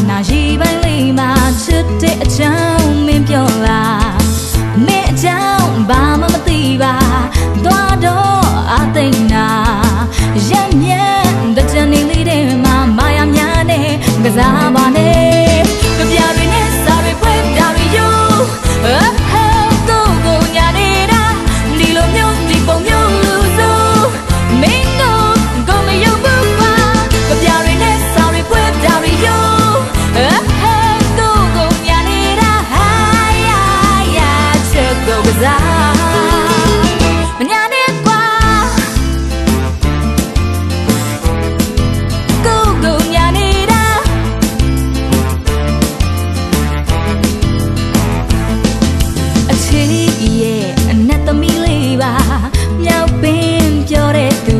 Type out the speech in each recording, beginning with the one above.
နာရီပိုင်းလေးမှာချစ်တဲ့အကြောင်းမင်းပြောလားမင်းအကြောင်းဘာမှမသိပါသွားတော့အသိနာရမြန်းတဲ့ချန်နေလေးတွေမှာမာယာများနဲ့ကစားပါနဲ့ကြပြတွေနဲ့စားတွေပွဲတာတွေယူတော့ကိုညာနေတာဒီလိုမျိုးဒီပုံမျိုးလူစုမင်းကိုမယုံဘူးပါကြပြတွေနဲ့စားတွေပွဲတာတွေယူတော့ကိုညာနေတာဟာယာချက်ကိုကစားမညာနဲ့ကွာကိုညာနေတာအချီရဲ့အနတ်သမီးလေးပါမြောက်ပင်ပြောတဲ့သူ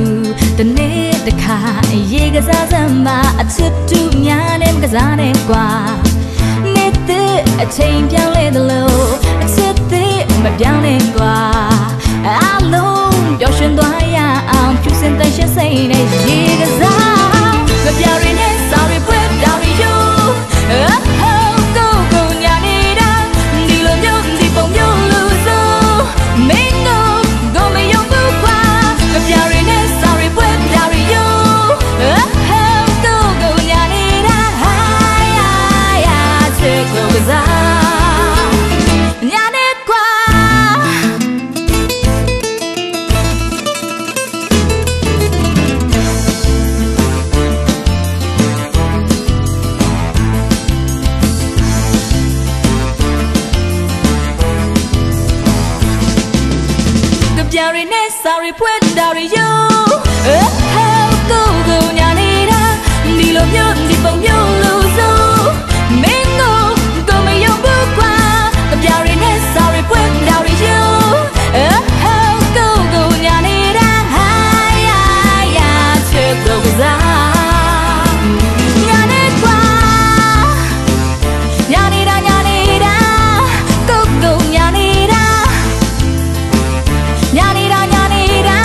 တနေ့တစ်ခါရေကစားစမ်းမှာအချစ်တူများနဲ့ကစားနဲ့ကွာနေတဲ့ အချိန်ပြောင်းလဲသလိုအချစ်သေးမပြောင်းလဲကွာအလုံးပျော်ရွှင်သွားရအောင်ဖြူစင်တဲ့ရှင်းစိတ်နဲ့ရေကစားကြပြရင်းနဲ့စားရပွဲတောင်းရယူကိုညာနေတာဒီလိုမျိုးဒီပုံမျိုးလူစုမင်းကိုမယုံဘူးကွာကြပြရင်းနဲ့စားရပွဲတောင်းရယူကိုညာနေတာဟာယာချစ်ကိုကစားညာနေကွာကြပြရင်းနဲ့စားရပွဲတောင်းရယူကိုညာနေတာဒီလိုမျိုးဒီပုံမျိုးလူစုမင်းကိုမယုံဘူးကွာကြပြရင်းနဲ့စားရပွဲတောင်းရယူကိုညာနေတာဟာယာချစ်ကိုကစားညာနေကွာညာနေတာညာနေတာကိုညာနေတာညာနေတာညာနေတာ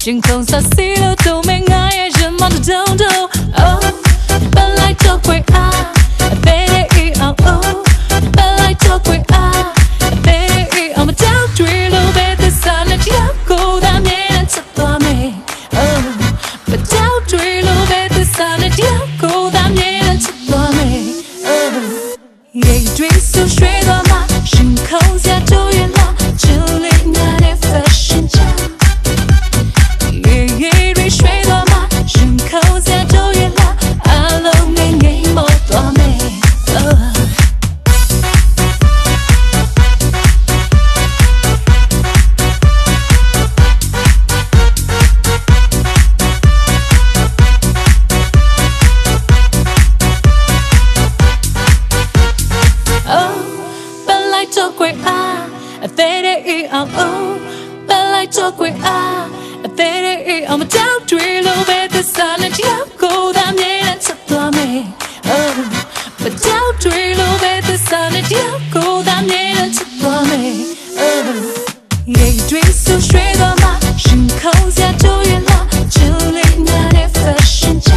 心空撒西了都没爱也什么都don't do。哦，本来就会爱，被你哦哦，本来就会爱，被你哦，我叫坠落被的撒那条狗的面子多美。哦，我叫坠落被的撒那条狗的面子多美。哦，夜追溯水多吗？星空下就远了，这里那点发生着。夜追水多吗？星空下就远了，阿龙眼眼眸多美。本来就会爱，非得一熬哦。本来就会爱，非得一熬。我叫坠落被的撒那条狗的面颜色多美。我叫坠落被的撒那条狗的面颜色多美。夜追溯水多吗？星空下就远了，这里那点发生着。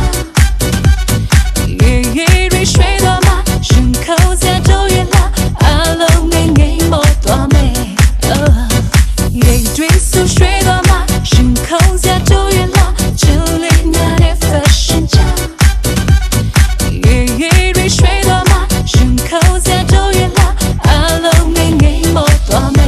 夜追水多吗？星空下就远了，阿龙眼眼眸多美。夜追溯水多吗？星空下就远了，这里那点发生着。夜追水多吗？星空下就远了，阿龙眼眼眸多美。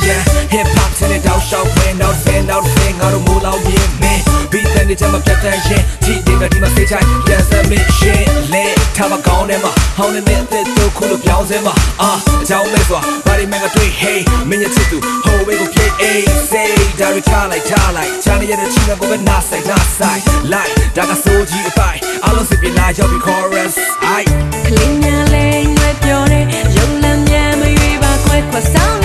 yeah hip hop စနေတောက်ရှောက်ဖင်နောက်ဖင်ငါတို့မိုးလောင်မြင်မင်း beat တဲ့နေချမ်းမပြတ်တဲ့ရင်ဒီဒီမှာဒီမှာစေးချိုင်းပြန်စမင်းရှင်းလေထားမကောင်းတယ်မှာဟောင်းနေတဲ့တို့ခုလိုပြောင်းစဲမှာအကြောင်းမဲ့စွာဘာဒီမန်ကတွေ့ hey မင်းရဲ့ချစ်သူဟိုဝေးကို play a say ဒါရီထားလိုက်ချာနေရတဲ့ချင်းကိုပဲနားဆိုင်like ဒါကဆိုကြီးအပိုင်အားလုံးစစ်ပြလာရောက်ပြီး chorus I ကလေးများလေးငွေပြောတဲ့ရုံလမ်းများမရွေးပါခွဲဆောင်